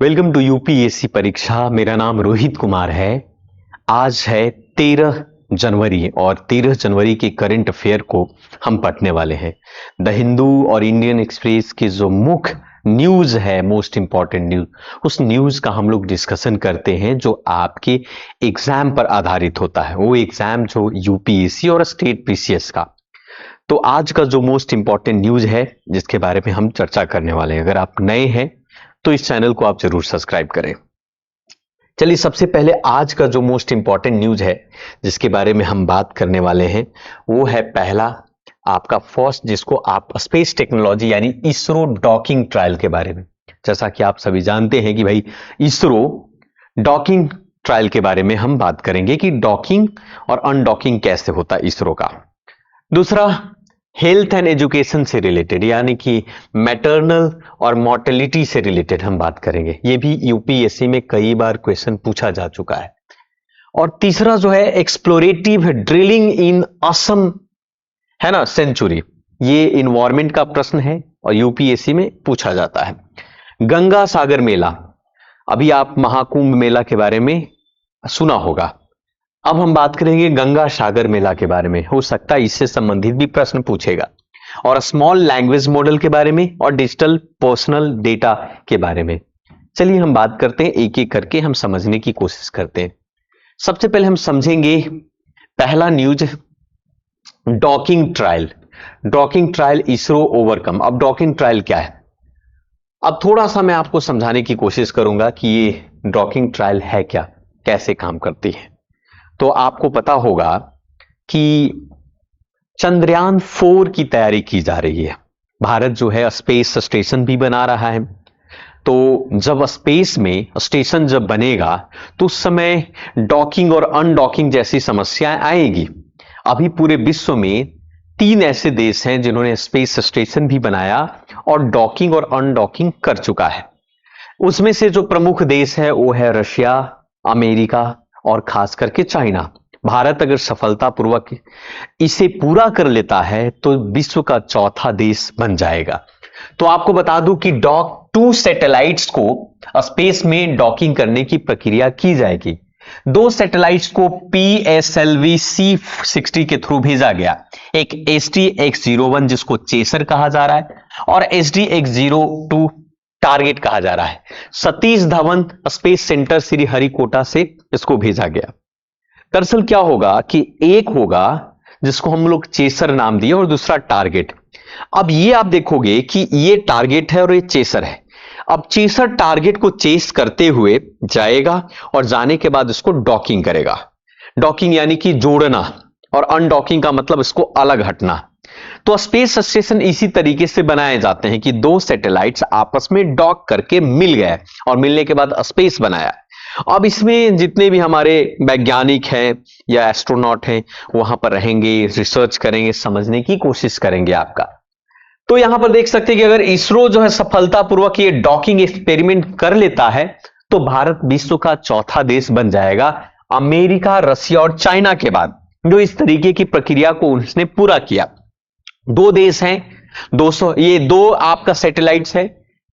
Welcome to UPSC परीक्षा। मेरा नाम रोहित कुमार है। आज है 13 जनवरी और 13 जनवरी के करंट अफेयर को हम पढ़ने वाले हैं। द हिंदू और इंडियन एक्सप्रेस के जो मुख्य न्यूज है, मोस्ट इंपॉर्टेंट न्यूज, उस न्यूज का हम लोग डिस्कशन करते हैं जो आपके एग्जाम पर आधारित होता है। वो एग्जाम जो यूपीएससी और स्टेट पीसीएस का। तो आज का जो मोस्ट इंपॉर्टेंट न्यूज है जिसके बारे में हम चर्चा करने वाले हैं, अगर आप नए हैं तो इस चैनल को आप जरूर सब्सक्राइब करें। चलिए, सबसे पहले आज का जो मोस्ट इंपॉर्टेंट न्यूज है जिसके बारे में हम बात करने वाले हैं वो है पहला आपका फर्स्ट, जिसको आप स्पेस टेक्नोलॉजी यानी इसरो डॉकिंग ट्रायल के बारे में। जैसा कि आप सभी जानते हैं कि भाई इसरो डॉकिंग ट्रायल के बारे में हम बात करेंगे कि डॉकिंग और अनडॉकिंग कैसे होता है इसरो का। दूसरा, हेल्थ एंड एजुकेशन से रिलेटेड यानी कि मैटरनल और मॉर्टेलिटी से रिलेटेड हम बात करेंगे। ये भी यूपीएससी में कई बार क्वेश्चन पूछा जा चुका है। और तीसरा जो है एक्सप्लोरेटिव ड्रिलिंग इन असम, है ना, सेंचुरी। ये इन्वायरमेंट का प्रश्न है और यूपीएससी में पूछा जाता है। गंगा सागर मेला, अभी आप महाकुंभ मेला के बारे में सुना होगा। अब हम बात करेंगे गंगा सागर मेला के बारे में। हो सकता है इससे संबंधित भी प्रश्न पूछेगा। और स्मॉल लैंग्वेज मॉडल के बारे में और डिजिटल पर्सनल डेटा के बारे में। चलिए हम बात करते हैं, एक एक करके हम समझने की कोशिश करते हैं। सबसे पहले हम समझेंगे पहला news, docking trial. Docking trial ISRO overcome. अब डॉकिंग ट्रायल क्या है, अब थोड़ा सा मैं आपको समझाने की कोशिश करूंगा कि ये डॉकिंग ट्रायल है क्या, कैसे काम करती है। तो आपको पता होगा कि चंद्रयान 4 की तैयारी की जा रही है। भारत जो है स्पेस स्टेशन भी बना रहा है। तो जब स्पेस में स्टेशन जब बनेगा तो उस समय डॉकिंग और अनडॉकिंग जैसी समस्याएं आएगी। अभी पूरे विश्व में 3 ऐसे देश हैं जिन्होंने स्पेस स्टेशन भी बनाया और डॉकिंग और अनडॉकिंग कर चुका है। उसमें से जो प्रमुख देश है वो है रशिया, अमेरिका और खास करके चाइना। भारत अगर सफलतापूर्वक इसे पूरा कर लेता है तो विश्व का चौथा देश बन जाएगा। तो आपको बता दूं कि डॉक 2 सैटेलाइट्स को स्पेस में डॉकिंग करने की प्रक्रिया की जाएगी। 2 सैटेलाइट्स को PSLV C60 के थ्रू भेजा गया। एक SDX-01 जिसको चेसर कहा जा रहा है और SDX-02 टारगेट कहा जा रहा है। सतीश धवन स्पेस सेंटर श्रीहरिकोटा से इसको भेजा गया। दरअसल क्या होगा कि एक होगा जिसको हम लोग चेसर नाम दिए और दूसरा टारगेट। अब ये आप देखोगे कि ये टारगेट है और ये चेसर है। अब चेसर टारगेट को चेस करते हुए जाएगा और जाने के बाद इसको डॉकिंग करेगा। डॉकिंग यानी कि जोड़ना, और अनडॉकिंग का मतलब इसको अलग हटना। तो स्पेस स्टेशन इसी तरीके से बनाए जाते हैं कि 2 सैटेलाइट्स आपस में डॉक करके मिल गए और मिलने के बाद स्पेस बनाया। अब इसमें जितने भी हमारे वैज्ञानिक हैं या एस्ट्रोनॉट हैं वहां पर रहेंगे, रिसर्च करेंगे, समझने की कोशिश करेंगे आपका। तो यहां पर देख सकते हैं कि अगर इसरो जो है सफलतापूर्वक ये डॉकिंग एक्सपेरिमेंट कर लेता है तो भारत विश्व का चौथा देश बन जाएगा, अमेरिका, रशिया और चाइना के बाद, जो इस तरीके की प्रक्रिया को उसने पूरा किया। 2 देश हैं, 200, ये 2 आपका सैटेलाइट्स है,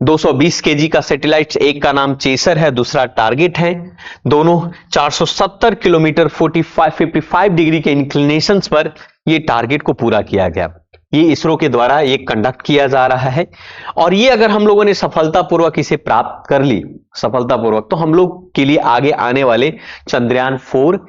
220 केजी का सैटेलाइट। एक का नाम चेसर है, दूसरा टारगेट है। दोनों 470 किलोमीटर 55 डिग्री के इंक्लिनेशन पर ये टारगेट को पूरा किया गया। ये इसरो के द्वारा ये कंडक्ट किया जा रहा है। और ये अगर हम लोगों ने सफलतापूर्वक इसे प्राप्त कर ली सफलतापूर्वक, तो हम लोग के लिए आगे आने वाले चंद्रयान 4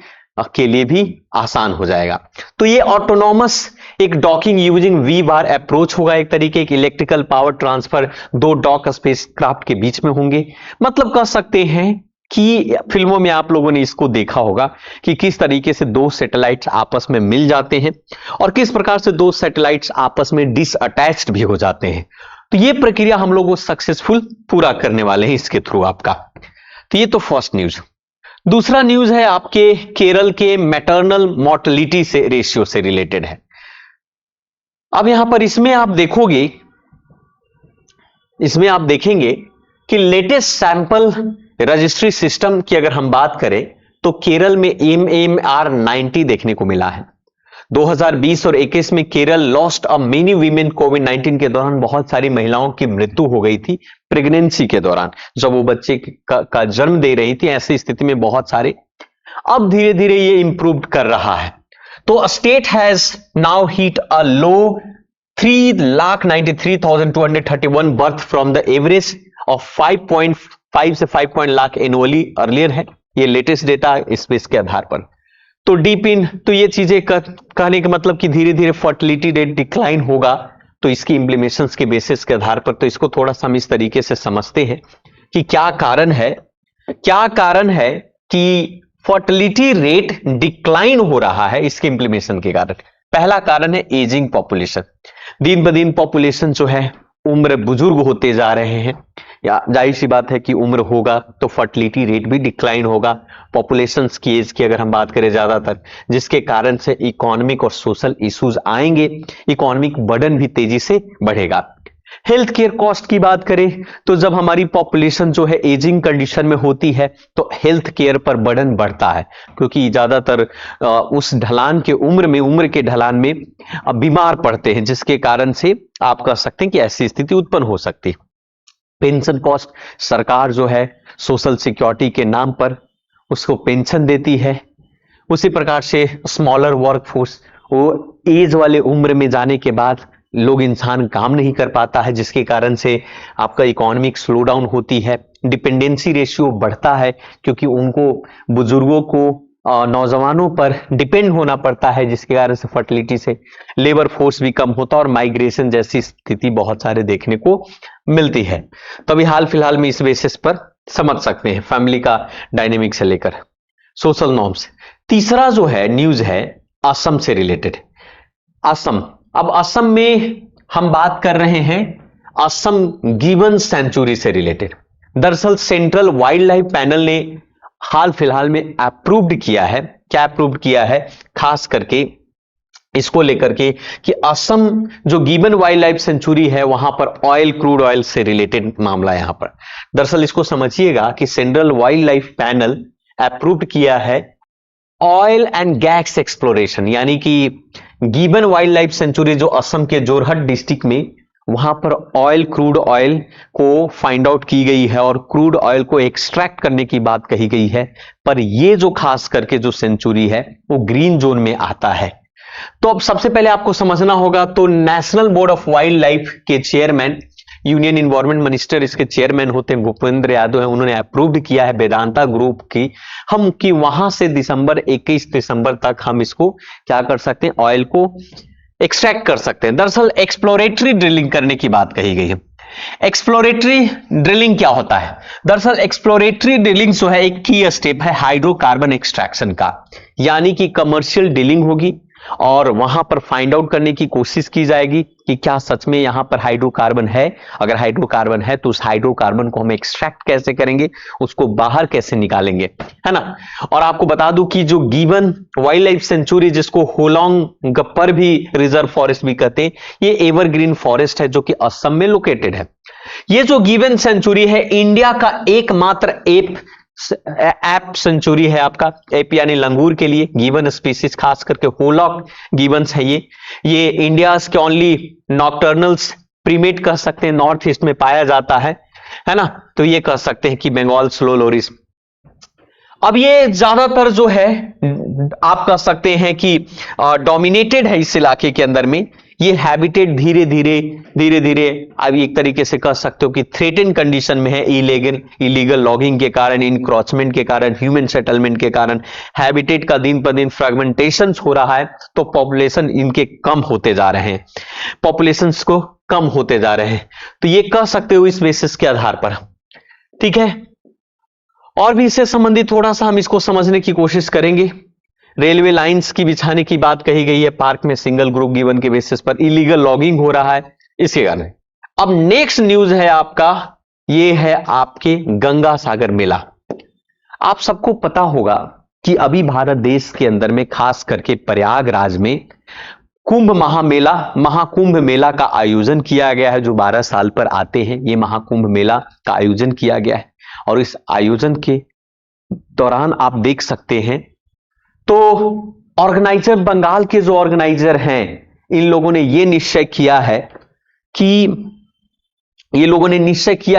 के लिए भी आसान हो जाएगा। तो ये ऑटोनॉमस एक docking using V bar approach होगा, एक तरीके की electrical power transfer 2 dock spacecraft के बीच में होंगे। मतलब कह सकते हैं कि फिल्मों में आप लोगों ने इसको देखा होगा कि किस तरीके से 2 सैटेलाइट्स आपस में मिल जाते हैं और किस प्रकार से 2 सैटेलाइट्स आपस में डिसअटैच्ड भी हो जाते हैं। तो ये प्रक्रिया हम लोग सक्सेसफुल पूरा करने वाले हैं इसके थ्रू आपका। तो ये तो फर्स्ट न्यूज। दूसरा न्यूज है आपके केरल के मैटरनल मॉर्टेलिटी से रेशियो से रिलेटेड है। अब यहां पर इसमें आप देखेंगे कि लेटेस्ट सैंपल रजिस्ट्री सिस्टम की अगर हम बात करें तो केरल में MMR 90 देखने को मिला है। 2020 और 21 में Kerala lost a many women. कोविड-19 के दौरान बहुत सारी महिलाओं की मृत्यु हो गई थी प्रेगनेंसी के दौरान, जब वो बच्चे का जन्म दे रही थी। ऐसी स्थिति में बहुत सारे, अब धीरे धीरे ये इंप्रूव कर रहा है। तो state has now hit a low 3,93,231 birth from the average of 5.5 से 5 लाख एनुअली अर्लियर है। ये लेटेस्ट डेटा इस पे इसके आधार पर। तो डीप इन, तो ये चीजें कहने का मतलब कि धीरे धीरे फर्टिलिटी रेट डिक्लाइन होगा, तो इसकी इंप्लीमेशंस के बेसिस के आधार पर, तो इसको थोड़ा सा हम इस तरीके से समझते हैं कि क्या कारण है कि फर्टिलिटी रेट डिक्लाइन हो रहा है इसके इंप्लीमेशन के कारण। पहला कारण है एजिंग पॉपुलेशन। दिन ब दिन पॉपुलेशन जो है, उम्र बुजुर्ग होते जा रहे हैं, या जाहिर सी बात है कि उम्र होगा तो फर्टिलिटी रेट भी डिक्लाइन होगा। पॉपुलेशन की एज की अगर हम बात करें ज्यादातर, जिसके कारण से इकोनॉमिक और सोशल इश्यूज आएंगे, इकोनॉमिक बर्डन भी तेजी से बढ़ेगा। हेल्थ केयर कॉस्ट की बात करें तो जब हमारी पॉपुलेशन जो है एजिंग कंडीशन में होती है तो हेल्थ केयर पर बर्डन बढ़ता है, क्योंकि ज्यादातर उस ढलान के उम्र के ढलान में बीमार पड़ते हैं, जिसके कारण से आप कह सकते हैं कि ऐसी स्थिति उत्पन्न हो सकती है। पेंशन कॉस्ट, सरकार जो है सोशल सिक्योरिटी के नाम पर उसको पेंशन देती है। उसी प्रकार से स्मॉलर वर्कफोर्स, वो एज वाले उम्र में जाने के बाद लोग इंसान काम नहीं कर पाता है, जिसके कारण से आपका इकोनॉमिक स्लो डाउन होती है। डिपेंडेंसी रेशियो बढ़ता है, क्योंकि उनको बुजुर्गों को नौजवानों पर डिपेंड होना पड़ता है, जिसके कारण से फर्टिलिटी से लेबर फोर्स भी कम होता है और माइग्रेशन जैसी स्थिति बहुत सारे देखने को मिलती है। तो अभी हाल फिलहाल में इस बेसिस पर समझ सकते हैं फैमिली का डायनेमिक से लेकर सोशल नॉर्म्स। तीसरा जो है न्यूज है असम से रिलेटेड। असम, अब असम में हम बात कर रहे हैं असम गिवन सेंचुरी से रिलेटेड। दरअसल सेंट्रल वाइल्ड लाइफ पैनल ने हाल फिलहाल में अप्रूव्ड किया है, क्या अप्रूव्ड किया है, खास करके इसको लेकर के कि असम जो गिवन वाइल्ड लाइफ सेंचुरी है वहां पर ऑयल, क्रूड ऑयल से रिलेटेड मामला यहां पर। दरअसल इसको समझिएगा कि central wild life panel approved किया है ऑयल एंड गैस एक्सप्लोरेशन, यानी कि गिबन वाइल्ड लाइफ सेंचुरी जो असम के जोरहट डिस्ट्रिक्ट में, वहां पर ऑयल, क्रूड ऑयल को फाइंड आउट की गई है और क्रूड ऑयल को एक्सट्रैक्ट करने की बात कही गई है। पर ये जो खास करके जो सेंचुरी है वो ग्रीन जोन में आता है। तो अब सबसे पहले आपको समझना होगा, तो national board of wild life के चेयरमैन, यूनियन इन्वायरमेंट मिनिस्टर इसके चेयरमैन होते हैं भूपेंद्र यादव है, उन्होंने अप्रूव किया है वेदांता ग्रुप की हम कि वहां से 21 दिसंबर तक हम इसको क्या कर सकते हैं, ऑयल को एक्सट्रैक्ट कर सकते हैं। दरअसल एक्सप्लोरेटरी ड्रिलिंग करने की बात कही गई है। एक्सप्लोरेटरी ड्रिलिंग क्या होता है? दरअसल एक्सप्लोरेटरी ड्रिलिंग जो है एक की स्टेप है हाइड्रोकार्बन एक्सट्रैक्शन का, यानी कि कमर्शियल ड्रिलिंग होगी और वहां पर फाइंड आउट करने की कोशिश की जाएगी कि क्या सच में यहां पर हाइड्रोकार्बन है। अगर हाइड्रोकार्बन है तो उस हाइड्रोकार्बन को हम एक्सट्रैक्ट कैसे करेंगे, उसको बाहर कैसे निकालेंगे, है ना। और आपको बता दूं कि जो गिबन वाइल्ड लाइफ सेंचुरी, जिसको होलोंग गप्पर भी रिजर्व फॉरेस्ट भी कहते हैं, ये एवरग्रीन फॉरेस्ट है जो कि असम में लोकेटेड है। ये जो गिबन सेंचुरी है इंडिया का एकमात्र एप सेंचुरी है। आपका एप यानी लंगूर के लिए गिबन स्पीसीज, खास करके होलॉक गिबन्स है ये इंडियाज के ओनली नॉक्टर्नल्स प्रीमेट कह सकते हैं, नॉर्थ ईस्ट में पाया जाता है ना। तो ये कह सकते हैं कि बंगाल स्लो लोरिस। अब ये ज्यादातर जो है आप कह सकते हैं कि डोमिनेटेड है इस इलाके के अंदर में। ये हैबिटेट धीरे धीरे अब एक तरीके से कह सकते हो कि थ्रेटेन कंडीशन में है। इलीगल लॉगिंग के कारण, इनक्रोचमेंट के कारण, ह्यूमन सेटलमेंट के कारण हैबिटेट का दिन पर दिन फ्रेगमेंटेशन हो रहा है, तो पॉपुलेशन इनके कम होते जा रहे हैं, पॉपुलेशन को कम होते जा रहे हैं। तो ये कह सकते हो इस बेसिस के आधार पर, ठीक है। और भी इससे संबंधित थोड़ा सा हम इसको समझने की कोशिश करेंगे। रेलवे लाइंस की बिछाने की बात कही गई है, पार्क में सिंगल ग्रुप गिवन के बेसिस पर इलीगल लॉगिंग हो रहा है, इसके कारण। अब नेक्स्ट न्यूज है आपका, ये है आपके गंगा सागर मेला। आप सबको पता होगा कि अभी भारत देश के अंदर में खास करके प्रयागराज में महाकुंभ मेला का आयोजन किया गया है, जो 12 साल पर आते हैं। ये महाकुंभ मेला का आयोजन किया गया है और इस आयोजन के दौरान आप देख सकते हैं तो ऑर्गेनाइजर, बंगाल के जो ऑर्गेनाइजर हैं, इन लोगों ने यह निश्चय किया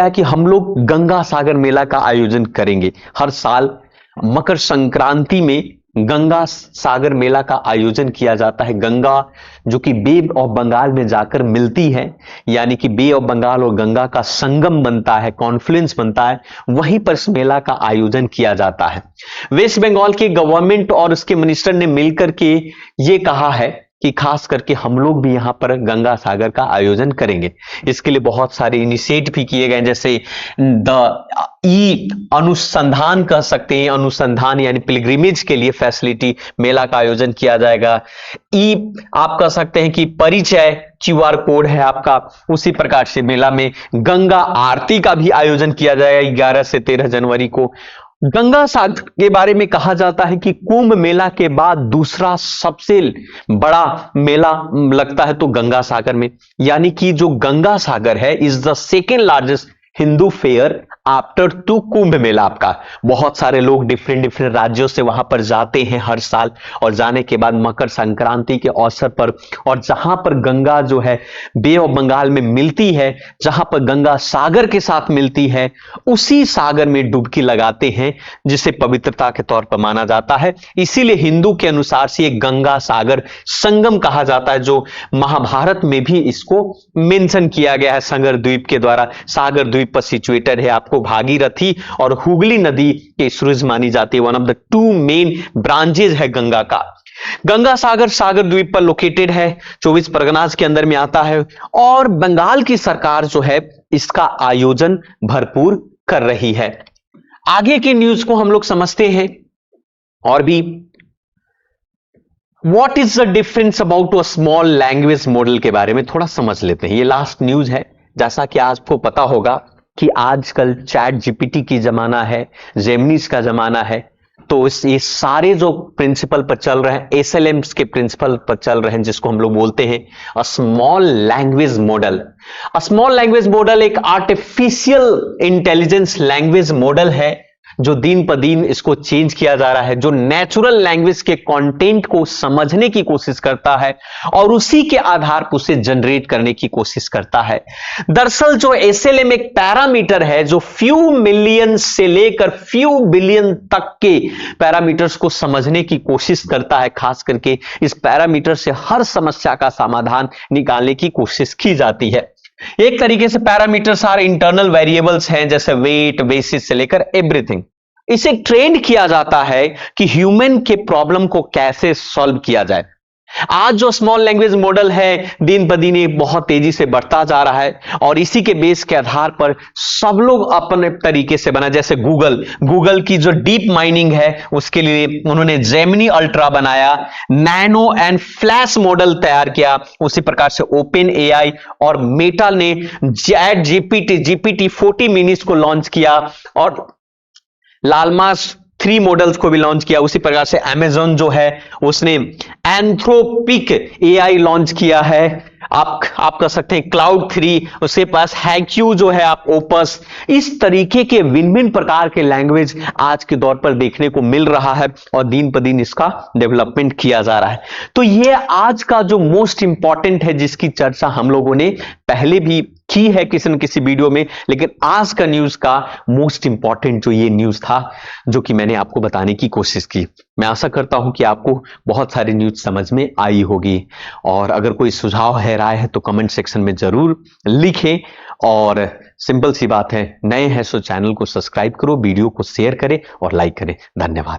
है कि हम लोग गंगा सागर मेला का आयोजन करेंगे। हर साल मकर संक्रांति में गंगा सागर मेला का आयोजन किया जाता है। गंगा जो कि बे ऑफ बंगाल में जाकर मिलती है, यानी कि बे ऑफ बंगाल और गंगा का संगम बनता है, कॉन्फ्लुएंस बनता है, वहीं पर इस मेला का आयोजन किया जाता है। वेस्ट बंगाल के गवर्नमेंट और उसके मिनिस्टर ने मिलकर के ये कहा है कि खास करके हम लोग भी यहां पर गंगा सागर का आयोजन करेंगे। इसके लिए बहुत सारे इनिशिएटिव भी किए गए, जैसे अनुसंधान कह सकते हैं, अनुसंधान यानी पिलग्रिमेज के लिए फैसिलिटी, मेला का आयोजन किया जाएगा। आप कह सकते हैं कि परिचय QR कोड है आपका, उसी प्रकार से मेला में गंगा आरती का भी आयोजन किया जाएगा 11 से 13 जनवरी को। गंगा सागर के बारे में कहा जाता है कि कुंभ मेला के बाद दूसरा सबसे बड़ा मेला लगता है तो गंगा सागर में, यानी कि जो गंगा सागर है is the second largest Hindu fair after to Kumbh Mela. आपका बहुत सारे लोग डिफरेंट राज्यों से वहां पर जाते हैं हर साल, और जाने के बाद मकर संक्रांति के अवसर पर, और जहां पर गंगा जो है बे ऑफ बंगाल में मिलती है, जहां पर गंगा सागर के साथ मिलती है, उसी सागर में डुबकी लगाते हैं, जिसे पवित्रता के तौर पर माना जाता है। इसीलिए हिंदू के अनुसार से ये गंगा सागर संगम कहा जाता है, जो महाभारत में भी इसको मेंशन किया गया है सागर द्वीप के द्वारा। सागर द्वीप पर सिचुएटेड है, आपको भागीरथी और हुगली नदी के सूरज मानी जाती है। One of the 2 main branches है गंगा का। गंगा सागर सागर द्वीप पर लोकेटेड है, 24 परगनास के अंदर में आता है, और बंगाल की सरकार जो है इसका आयोजन भरपूर कर रही है। आगे की न्यूज को हम लोग समझते हैं और भी। What is the difference about a small language model के बारे में थोड़ा समझ लेते हैं। ये लास्ट न्यूज है। जैसा कि आपको पता होगा कि आजकल चैट जीपीटी की जमाना है, जेमिनीज का जमाना है, तो ये सारे जो प्रिंसिपल पर चल रहे हैं, एसएलएम्स के प्रिंसिपल पर चल रहे हैं, जिसको हम लोग बोलते हैं a small language model. A small language model एक आर्टिफिशियल इंटेलिजेंस लैंग्वेज मॉडल है, जो दिन पर दिन इसको चेंज किया जा रहा है, जो नेचुरल लैंग्वेज के कंटेंट को समझने की कोशिश करता है और उसी के आधार पर उसे जनरेट करने की कोशिश करता है। दरअसल जो एसएलएम एक पैरामीटर है जो फ्यू मिलियन से लेकर फ्यू बिलियन तक के पैरामीटर्स को समझने की कोशिश करता है। खास करके इस पैरामीटर से हर समस्या का समाधान निकालने की कोशिश की जाती है। एक तरीके से पैरामीटर्स आर इंटरनल वेरिएबल्स हैं, जैसे वेट, बेसिस से लेकर एवरीथिंग। इसे ट्रेन किया जाता है कि ह्यूमन के प्रॉब्लम को कैसे सॉल्व किया जाए। आज जो स्मॉल लैंग्वेज मॉडल है दिन ब दिन ये बहुत तेजी से बढ़ता जा रहा है, और इसी के बेस के आधार पर सब लोग अपने तरीके से बना। जैसे गूगल की जो डीप माइनिंग है उसके लिए उन्होंने जेमिनी अल्ट्रा बनाया, नैनो एंड फ्लैश मॉडल तैयार किया। उसी प्रकार से ओपन एआई और मेटा ने चैट जीपीटी 40 मिनट्स को लॉन्च किया, और लालमास 3 मॉडल्स को भी लॉन्च किया। उसी प्रकार से अमेज़न जो है उसने एंथ्रोपिक एआई लॉन्च किया है। आप कह सकते हैं क्लाउड 3, उसके पास हैक्यू जो है, आप ओपस। इस तरीके के भिन्न प्रकार के लैंग्वेज आज के दौर पर देखने को मिल रहा है, और दिन पर दिन इसका डेवलपमेंट किया जा रहा है। तो ये आज का जो मोस्ट इंपॉर्टेंट है, जिसकी चर्चा हम लोगों ने पहले भी की है किसी न किसी वीडियो में, लेकिन आज का न्यूज का मोस्ट इंपॉर्टेंट जो ये न्यूज था, जो कि मैंने आपको बताने की कोशिश की। मैं आशा करता हूं कि आपको बहुत सारी न्यूज समझ में आई होगी, और अगर कोई सुझाव है, राय है, तो कमेंट सेक्शन में जरूर लिखें। और सिंपल सी बात है, नए हैं सो चैनल को सब्सक्राइब करो, वीडियो को शेयर करें और लाइक करें। धन्यवाद।